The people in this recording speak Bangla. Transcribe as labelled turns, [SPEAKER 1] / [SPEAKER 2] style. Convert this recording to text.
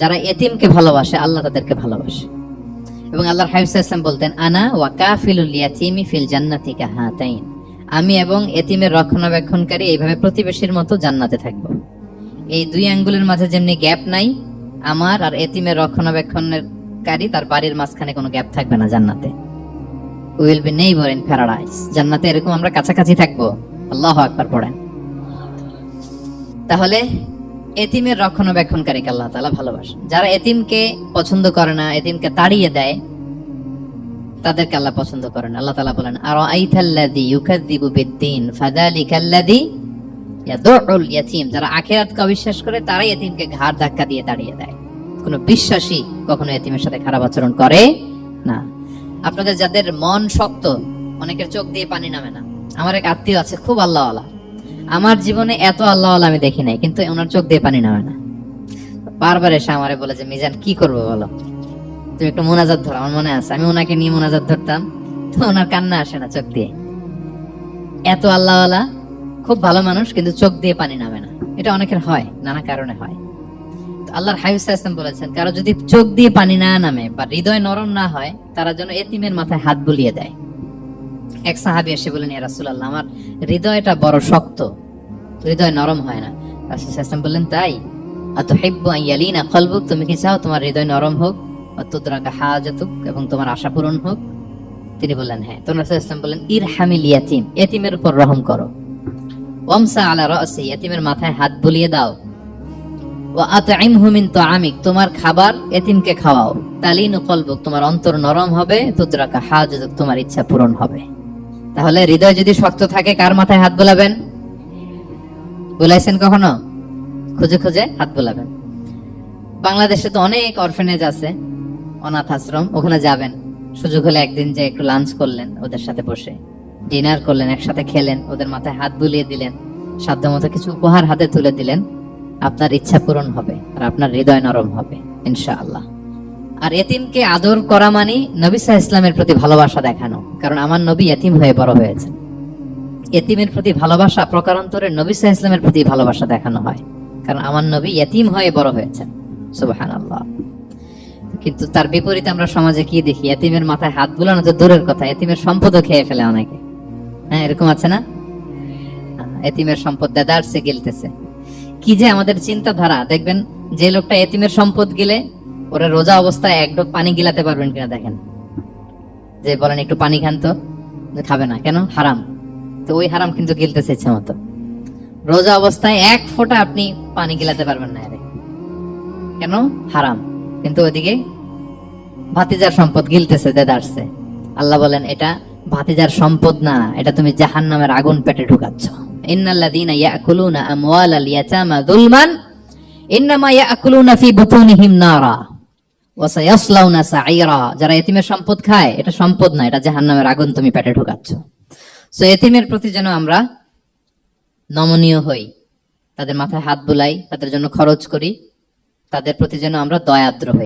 [SPEAKER 1] যারা এতিমকে ভালোবাসে আল্লাহ তাদেরকে ভালোবাসে। এবং আল্লাহর হাবিব সাল্লাল্লাহু আলাইহি ওয়াসাল্লাম বলতেন, আনা ওয়া কাফিলুল ইয়াতীমি ফিল জান্নাতি কাহাতাইন, আমি এবং এতিমের রক্ষণাবেক্ষণকারী এইভাবে প্রতিবেশীর মতো জান্নাতে থাকবো। এই দুই আঙ্গুলের মাঝে যেমনি গ্যাপ নাই, আমার আর এতিমের রক্ষণাবেক্ষণকারী তার বাড়ির মাঝখানে কোনো গ্যাপ থাকবে না জান্নাতে। We will be neighbour in paradise, জান্নাতে এরকম আমরা কাছাকাছি থাকবো। আল্লাহু আকবার পড়েন। তাহলে এতিমের রক্ষণাবেক্ষণকারীকে আল্লাহ তাআলা ভালোবাসেন। যারা এতিমকে পছন্দ করে না, এতিমকে তাড়িয়ে দেয়, তাদেরকে আল্লাহ পছন্দ করেন। আল্লাহ তাআলা বলেন, আরাআইতাল্লাযী ইউকাযযিবু বিদ্দীন ফাযালিকাল্লাযী ইয়াদউল ইয়াতীম। যারা আখিরাতকে অবিশ্বাস করে তারাই এতিমকে ঘাড় ধাক্কা দিয়ে তাড়িয়ে দেয়। কোনো বিশ্বাসী কখনো এতিমের সাথে খারাপ আচরণ করে না। আপনাদের যাদের মন শক্ত, অনেকের চোখ দিয়ে পানি নামে না। আমার এক আত্মীয় আছে, খুব আল্লাহওয়ালা। আমার জীবনে এত আল্লাহওয়ালা আমি দেখি নাই, কিন্তু ওনার চোখ দিয়ে পানি নামে না। বারবার এসে আমারে বলে যে, মিজান কি করবো বলো, তুমি একটু মোনাজাত ধরো। আমার মনে আছে আমি ওনাকে নিয়ে মোনাজাত ধরতাম, তো ওনার কান্না আসে না চোখ দিয়ে। এত আল্লাহওয়ালা, খুব ভালো মানুষ, কিন্তু চোখ দিয়ে পানি নামে না। এটা অনেকের হয়, নানা কারণে হয়। আল্লাহর হাবিব সাল্লাল্লাহু আলাইহি ওয়াসাল্লাম বলেছেন, কারো যদি চোখ দিয়ে পানি না নামে বা হৃদয় নরম না হয়, তারা যেন এতিমের মাথায় হাত বুলিয়ে দেয়। এক সাহাবী এসে বলেন, ইয়া রাসূলুল্লাহ, আমার হৃদয়টা বড় শক্ত, হৃদয় নরম হয় না। রাসূল সাল্লাল্লাহু আলাইহি ওয়াসাল্লাম বললেন, তাই আতুহিব্বু আন ইয়ালিনা কলবুক, তুমি কি চাও তোমার হৃদয় নরম হোক, ওয়া তুদরাকা হাজাতুক, এবং তোমার আশা পূরণ হোক? তিনি বললেন, হ্যাঁ। তো রাসূল সাল্লাল্লাহু আলাইহি ওয়াসাল্লাম বললেন, ইরহামিল ইয়াতীম, এতিমের উপর রহম করো। ওয়ামসা আলা রাসি, এতিমের মাথায় হাত বুলিয়ে দাও। ওয়া আতইমহু মিন তাআমিক, তোমার খাবার এতিমকে খাওয়াও। তালিনু কলবুক, তোমার অন্তর নরম হবে। তুদরাকা হাজাতুক, তোমার ইচ্ছা পূরণ হবে। তাহলে হৃদয় যদি শক্ত থাকে, কার মাথায় হাত বোলাবেন? বুলাইছেন কখনো? খুঁজে খুঁজে হাত বোলাবেন। বাংলাদেশে তো অনেক অরফানেজ আছে, অনাথ আশ্রম, ওখানে যাবেন। সুযোগ হলে একদিন যে একটু লাঞ্চ করলেন ওদের সাথে বসে, ডিনার করলেন, একসাথে খেলেন, ওদের মাথায় হাত বুলিয়ে দিলেন, সাধ্যমতো কিছু উপহার হাতে তুলে দিলেন, আপনার ইচ্ছা পূরণ হবে আর আপনার হৃদয় নরম হবে ইনশাআল্লাহ। আর এতিমকে আদর করা মানে নবী সাল্লাল্লাহু আলাইহি ওয়াসাল্লামের প্রতি ভালোবাসা দেখানো। কারণ আমার নবী এতিম হয়ে বড় হয়েছেন। এতিমের প্রতি ভালোবাসা প্রকারান্তরে নবী সাল্লাল্লাহু আলাইহি ওয়াসাল্লামের প্রতি ভালোবাসা দেখানো হয়, কারণ আমার নবী এতিম হয়ে বড় হয়েছেন। সুবহানাল্লাহ। কিন্তু তার বিপরীতে আমরা সমাজে কি দেখি? এতিমের মাথায় হাত বুলানো তো দূরের কথা, এতিমের সম্পদও খেয়ে ফেলে অনেকে। হ্যাঁ, এরকম আছে না? এতিমের সম্পদ দেদারসে গিলতেছে। কি যে আমাদের চিন্তাধারা! দেখবেন, যে লোকটা এতিমের সম্পদ গিলে, ওরা রোজা অবস্থায় এক ঢোক পানি গিলাতে পারবেন কিনা দেখেন। যে বলেন একটু পানি খান, তো খাবে না কেন? হারাম। তো ওই হারাম কিন্তু গিলতেছে ইচ্ছা মতো। রোজা অবস্থায় এক ফোঁটা আপনি পানি গিলাতে পারবেন না, কেন? হারাম। কিন্তু ওইদিকে ভাতিজার সম্পদ গিলতেছে দেদারসে। আল্লাহ বলেন, এটা ভাতিজার সম্পদ না, এটা তুমি জাহান্নামের আগুন পেটে ঢুকাচ্ছ। ইন্নাল্লাযীনা ইয়াকুলুনা আমওয়ালাল ইয়াতামা যুলমান ইন্নামা ইয়াকুলুনা ফি বুতুনিহিম নারা ওয়া সায়াসলাউনা সাঈরা। যারা এতিমের সম্পদ খায়, এটা সম্পদ না, এটা জাহান্নামের আগুন তুমি পেটে ঢুকাচ্ছ। সো এতিমের প্রতি যেন আমরা নমনীয় হই, তাদের মাথায় হাত বুলাই, তাদের জন্য খরচ করি, তাদের প্রতি যেন আমরা দয়াদ্র হই।